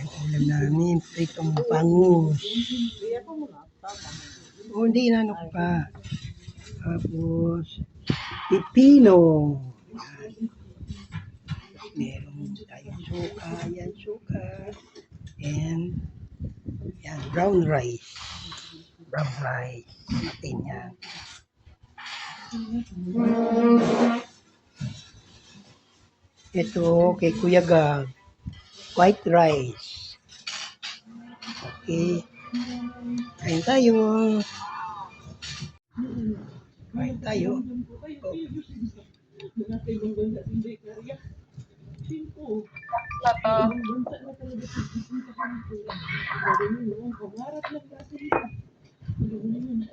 Ulam namin, pritong bangus. O, hindi, inano ko pa. Tapos, pipino. Meron tayong suka, yan suka. And, yan, brown rice. Brown rice. Natin yan. Ito, kay Kuya Gag. White rice. Okay. Kain tayo. Kain tayo.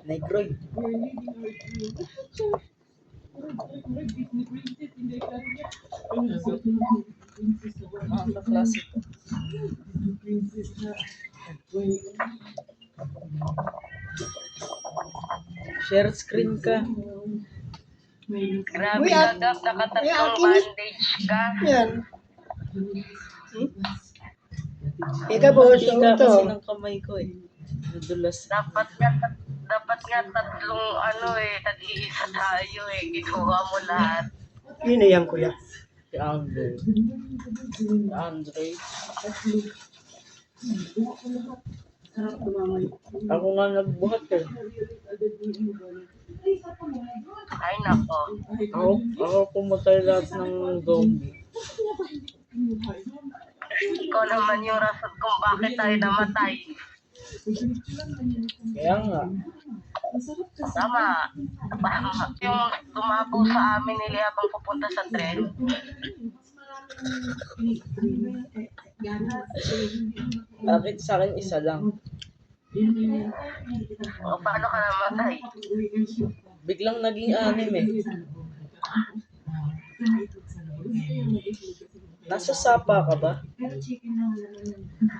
Negroid. Klase ito. Share screen ka. Grabe ka, Gab. Nakatatlong bandage ka. Yan. Ika po, so Tika ito. kasi ng kamay ko eh. Nadulas. Dapat nga tatlong tag-iisa tayo eh. Ginawa mo lahat. Yun na yan, Kuya. Si Andre. Ako nga nagbuhat eh. Ay, nako. Ako pumatay lahat ng zombie. Ikaw naman yung rason kung bakit tayo namatay. Kaya nga. Tama. Yung tumapo sa amin nila habang pupunta sa tren. Bakit sa akin isa lang? O, paano ka namatay? Biglang naging anim eh. Nasa sapa ka ba?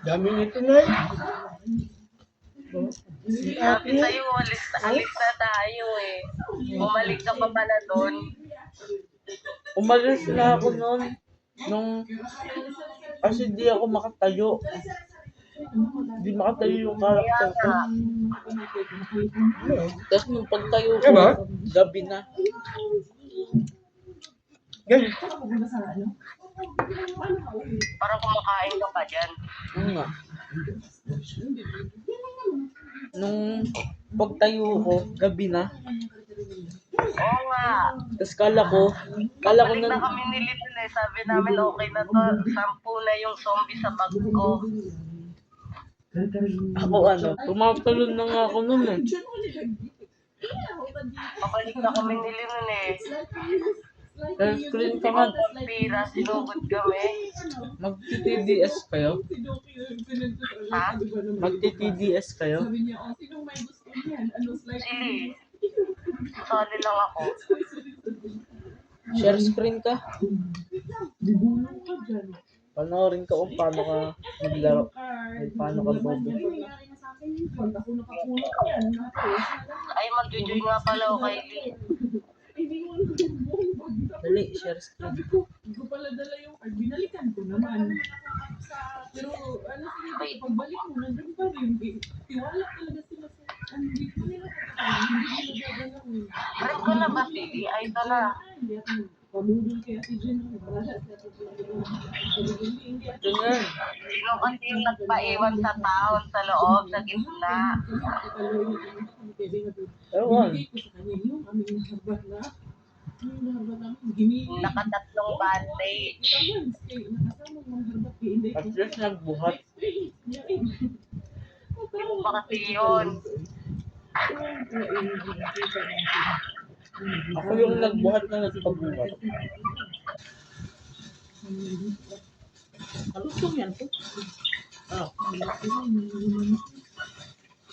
Dami nito na eh. Sabi sa'yo, alis na tayo eh. Bumalik ka pa pala doon. Umalis na ako noon. Kasi di ako makatayo. Di makatayo yung karakter ko. Tapos nung pagtayo ko, Diba? gabi na. Yan. Parang kumakain ka pa dyan. Ano nga? Nung pagtayo ko, gabi na. Oo nga. Tapos kala ko Balik na, na kami ni Lilin eh. Sabi namin okay na to. 10 na yung zombie sa bag ko. ako tumatalon na nga ako noon eh. Pabalik na kami ni Lilin eh. Kaya screen ka nga, Pira, sinugod kami. magti-TDS kayo? Ha? Magti-TDS kayo? Sili. Sali lang ako. Share screen ka? Panoorin ka kung paano ka naglaro. Paano ka bobo. Ay, mag-join nga pala ako kay Lee. Dali, share screen. Hindi ko pala dala yung card. Binalikan ko naman. Pero Wait. pagbalik mo, nandun pa rin. Tiwala talaga sila sa... Hindi ko nila hindi nila dala ko. Friend ko na ba si Lee? Ay, ito na. Hindi ako pamudol kay Ate Jen. Wala sa Ate Jen. Ito nga. Sino kasi yung nagpaiwan sa taon sa loob, sa gitna? Ewan. Hindi ko sa kanya yung aming naharbat na. Yung naharbat namin, ginigil. Nakatatlong bandage. Nakasamang mga harbat. Hindi At least nagbuhat. Yung pa kasi yun. Ako yung nagbuhat na nagpagbuhat. Ano po yan po? Ah,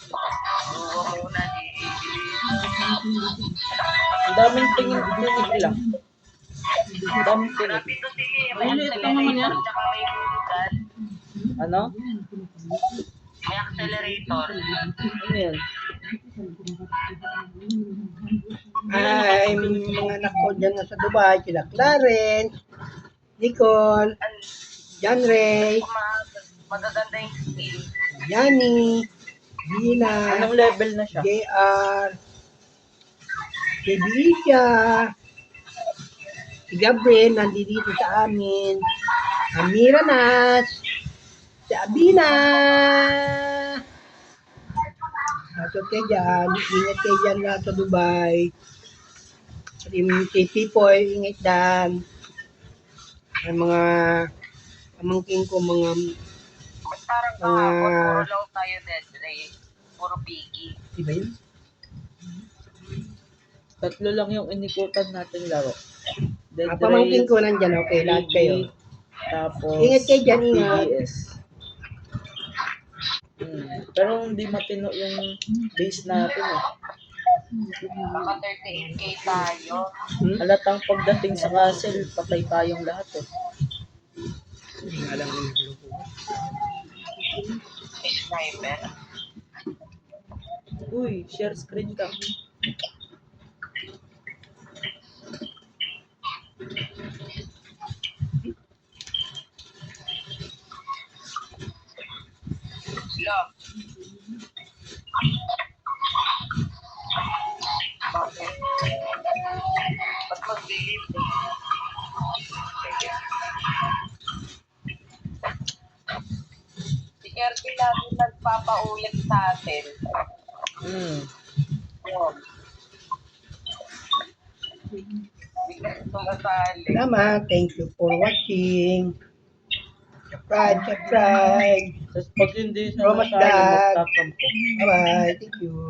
Buwa muna di. ang daming tingin lang. Ang daming tingin. Grabe to si Lee. May accelerator tsaka may gun. Ano? May accelerator. Ano yan? Ay, mga anak ko dyan na sa Dubai, sila Clarence, Nicole, John Ray, magaganda yung skill. Yani, Gina, Anong level na siya? JR, si Bisha, si Gabriel, nandito sa amin, Amira Nas, si Abina. Nasod kayo dyan, ingat kayo dyan lahat sa Dubai. Si Pipoy, ingat dyan. Ang mga pamangkin ko, mga Parang kahapon, puro lang tayo dead ray. Puro piggy. Diba yun? Tatlo lang yung inikutan natin laro. Dead Pamangkin Race, ko nandyan, okay, lahat kayo. tapos Ingat kayo dyan, ingat. PBS. Pero hindi matino yung base natin eh. Baka 38k tayo. Halatang pagdating sa castle, patay tayong lahat eh. Hindi nga alam yung grupo. Sniper. Uy, share screen ka. Love. Bakit? Ba't mag-delete eh? Sige. Si Erky lagi nagpapaulit sa atin. Yun. Biglang tumasali. Salamat. Thank you for watching. Subscribe. Tapos pag hindi siya Romas nasali, Dag. magtatampo. Bye-bye. Thank you.